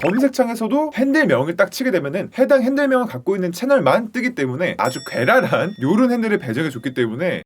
검색창에서도 핸들명을 딱 치게 되면은 해당 핸들명을 갖고 있는 채널만 뜨기 때문에 아주 괴랄한 요런 핸들을 배정해줬기 때문에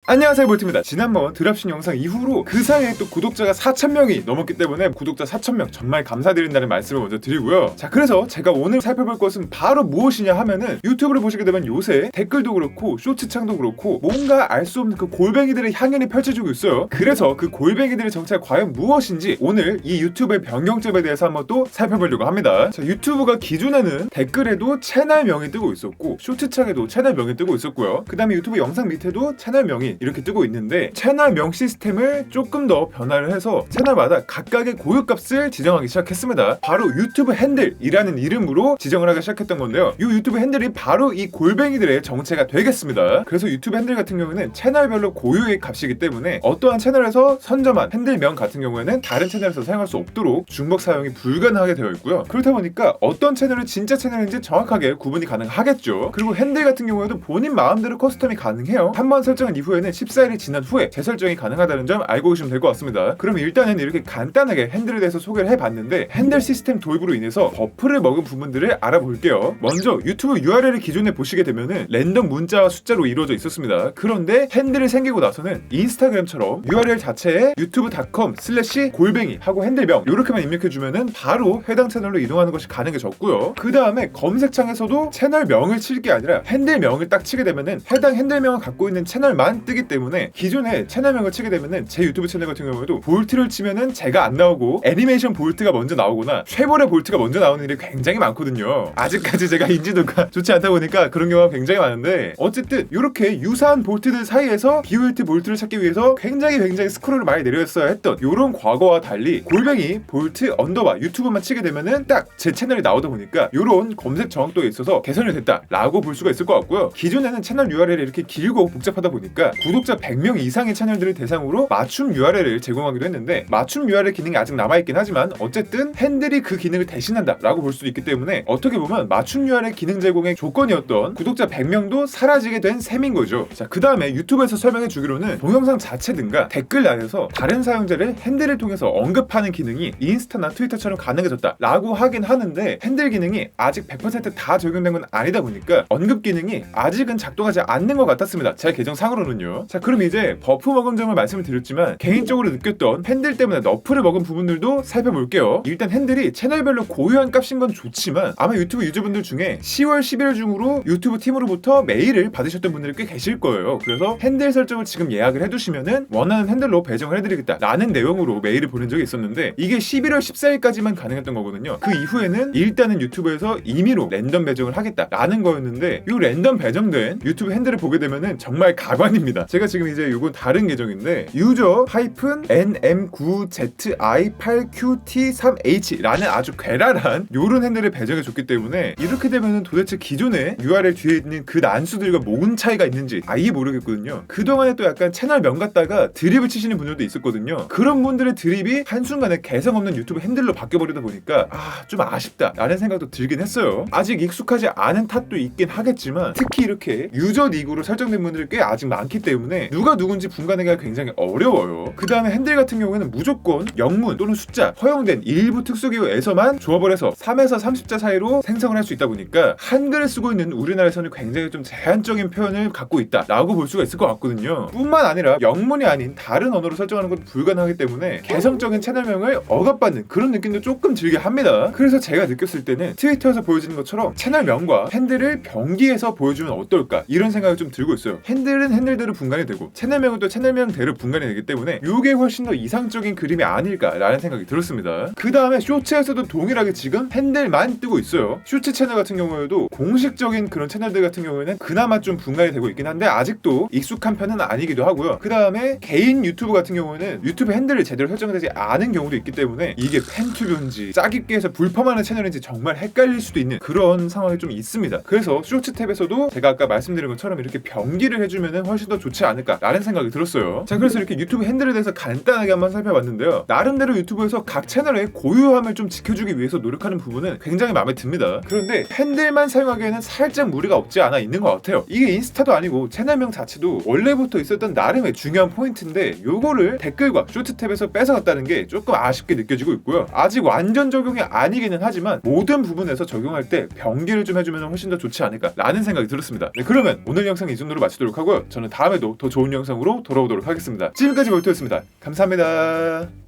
안녕하세요, 볼트입니다. 지난번 드랍신 영상 이후로 그 사이에 또 구독자가 4,000명이 넘었기 때문에 구독자 4,000명 정말 감사드린다는 말씀을 먼저 드리고요. 자, 그래서 제가 오늘 살펴볼 것은 바로 무엇이냐 하면은 유튜브를 보시게 되면 요새 댓글도 그렇고 쇼츠창도 그렇고 뭔가 알 수 없는 그 골뱅이들의 향연이 펼쳐지고 있어요. 그래서 그 골뱅이들의 정체가 과연 무엇인지 오늘 이 유튜브의 변경점에 대해서 한번 또 살펴보려고 합니다. 자, 유튜브가 기존에는 댓글에도 채널명이 뜨고 있었고 쇼츠창에도 채널명이 뜨고 있었고요. 그 다음에 유튜브 영상 밑에도 채널명이 이렇게 뜨고 있는데 채널명 시스템을 조금 더 변화를 해서 채널마다 각각의 고유값을 지정하기 시작했습니다. 바로 유튜브 핸들이라는 이름으로 지정을 하기 시작했던 건데요. 이 유튜브 핸들이 바로 이 골뱅이들의 정체가 되겠습니다. 그래서 유튜브 핸들 같은 경우에는 채널별로 고유의 값이기 때문에 어떠한 채널에서 선점한 핸들명 같은 경우에는 다른 채널에서 사용할 수 없도록 중복 사용이 불가능하게 되어 있고요. 그렇다 보니까 어떤 채널이 진짜 채널인지 정확하게 구분이 가능하겠죠. 그리고 핸들 같은 경우에도 본인 마음대로 커스텀이 가능해요. 한번 설정한 이후에는 14일이 지난 후에 재설정이 가능하다는 점 알고 계시면 될 것 같습니다. 그럼 일단은 이렇게 간단하게 핸들에 대해서 소개를 해봤는데 핸들 시스템 도입으로 인해서 버프를 먹은 부분들을 알아볼게요. 먼저 유튜브 URL을 기존에 보시게 되면은 랜덤 문자와 숫자로 이루어져 있었습니다. 그런데 핸들이 생기고 나서는 인스타그램처럼 URL 자체에 youtube.com/골뱅이 하고 핸들명 이렇게만 입력해주면은 바로 해당 채널로 이동하는 것이 가능해졌고요. 그 다음에 검색창에서도 채널명을 칠 게 아니라 핸들명을 딱 치게 되면은 해당 핸들명을 갖고 있는 채널만 뜨기 때문에 기존에 채널명을 치게 되면은 제 유튜브 채널 같은 경우에도 볼트를 치면은 제가 안 나오고 애니메이션 볼트가 먼저 나오거나 쉐보레 볼트가 먼저 나오는 일이 굉장히 많거든요. 아직까지 제가 인지도가 좋지 않다 보니까 그런 경우가 굉장히 많은데 어쨌든 이렇게 유사한 볼트들 사이에서 비올트 볼트를 찾기 위해서 굉장히 스크롤을 많이 내렸어야 했던 이런 과거와 달리 골뱅이 볼트 언더바 유튜브만 치게 되면은 딱 제 채널이 나오다 보니까 이런 검색 정확도에 있어서 개선이 됐다라고 볼 수가 있을 것 같고요. 기존에는 채널 URL이 이렇게 길고 복잡하다 보니까 구독자 100명 이상의 채널들을 대상으로 맞춤 URL을 제공하기도 했는데 맞춤 URL 기능이 아직 남아있긴 하지만 어쨌든 핸들이 그 기능을 대신한다 라고 볼 수도 있기 때문에 어떻게 보면 맞춤 URL 기능 제공의 조건이었던 구독자 100명도 사라지게 된 셈인 거죠. 자, 그 다음에 유튜브에서 설명해 주기로는 동영상 자체든가 댓글란에서 다른 사용자를 핸들을 통해서 언급하는 기능이 인스타나 트위터처럼 가능해졌다 라고 하긴 하는데 핸들 기능이 아직 100% 다 적용된 건 아니다 보니까 언급 기능이 아직은 작동하지 않는 것 같았습니다. 제 계정상으로는요. 자, 그럼 이제 버프 먹은 점을 말씀을 드렸지만 개인적으로 느꼈던 핸들 때문에 너프를 먹은 부분들도 살펴볼게요. 일단 핸들이 채널별로 고유한 값인 건 좋지만 아마 유튜브 유저분들 중에 10월 11일 중으로 유튜브 팀으로부터 메일을 받으셨던 분들이 꽤 계실 거예요. 그래서 핸들 설정을 지금 예약을 해두시면은 원하는 핸들로 배정을 해드리겠다 라는 내용으로 메일을 보낸 적이 있었는데 이게 11월 14일까지만 가능했던 거거든요. 그 이후에는 일단은 유튜브에서 임의로 랜덤 배정을 하겠다 라는 거였는데 이 랜덤 배정된 유튜브 핸들을 보게 되면은 정말 가관입니다. 제가 지금 이제 이건 다른 계정인데 user-nm9zi8qt3h 라는 아주 괴랄한 요런 핸들을 배정해줬기 때문에 이렇게 되면은 도대체 기존에 URL 뒤에 있는 그 난수들과 뭔 차이가 있는지 아예 모르겠거든요. 그동안에 또 약간 채널명 갖다가 드립을 치시는 분들도 있었거든요. 그런 분들의 드립이 한순간에 개성 없는 유튜브 핸들로 바뀌어버리다 보니까 좀 아쉽다 라는 생각도 들긴 했어요. 아직 익숙하지 않은 탓도 있긴 하겠지만 특히 이렇게 유저 닉으로 설정된 분들이 꽤 아직 많기 때문에 누가 누군지 분간하기가 굉장히 어려워요. 그 다음에 핸들 같은 경우에는 무조건 영문 또는 숫자 허용된 일부 특수기호에서만 조합을 해서 3에서 30자 사이로 생성을 할 수 있다 보니까 한글을 쓰고 있는 우리나라에서는 굉장히 좀 제한적인 표현을 갖고 있다 라고 볼 수가 있을 것 같거든요. 뿐만 아니라 영문이 아닌 다른 언어로 설정하는 것도 불가능하기 때문에 개성적인 채널명을 억압받는 그런 느낌도 조금 들게 합니다. 그래서 제가 느꼈을 때는 트위터에서 보여지는 것처럼 채널명과 핸들을 병기해서 보여주면 어떨까 이런 생각이 좀 들고 있어요. 핸들은 핸들대로 분간이 되고 채널명은 또 채널명대로 분간이 되기 때문에 이게 훨씬 더 이상적인 그림이 아닐까라는 생각이 들었습니다. 그 다음에 쇼츠에서도 동일하게 지금 핸들만 뜨고 있어요. 쇼츠 채널 같은 경우에도 공식적인 그런 채널들 같은 경우에는 그나마 좀 분간이 되고 있긴 한데 아직도 익숙한 편은 아니기도 하고요. 그 다음에 개인 유튜브 같은 경우에는 유튜브 핸들을 제대로 설정되지 않은 경우도 있기 때문에 이게 팬튜브인지 짜깁기에서 불펌하는 채널인지 정말 헷갈릴 수도 있는 그런 상황이 좀 있습니다. 그래서 쇼츠 탭에서도 제가 아까 말씀드린 것처럼 이렇게 병기를 해주면 훨씬 더 좋지 않을까라는 생각이 들었어요. 자, 그래서 이렇게 유튜브 핸들에 대해서 간단하게 한번 살펴봤는데요. 나름대로 유튜브에서 각 채널의 고유함을 좀 지켜주기 위해서 노력하는 부분은 굉장히 마음에 듭니다. 그런데 핸들만 사용하기에는 살짝 무리가 없지 않아 있는 것 같아요. 이게 인스타도 아니고 채널명 자체도 원래부터 있었던 나름의 중요한 포인트인데 요거를 댓글과 쇼트 탭에서 뺏어갔다는 게 조금 아쉽게 느껴지고 있고요. 아직 완전 적용이 아니기는 하지만 모든 부분에서 적용할 때 병기를 좀 해주면 훨씬 더 좋지 않을까라는 생각이 들었습니다. 네, 그러면 오늘 영상 이 정도로 마치도록 하고요. 저는 다음에도 더 좋은 영상으로 돌아오도록 하겠습니다. 지금까지 몰토였습니다. 감사합니다.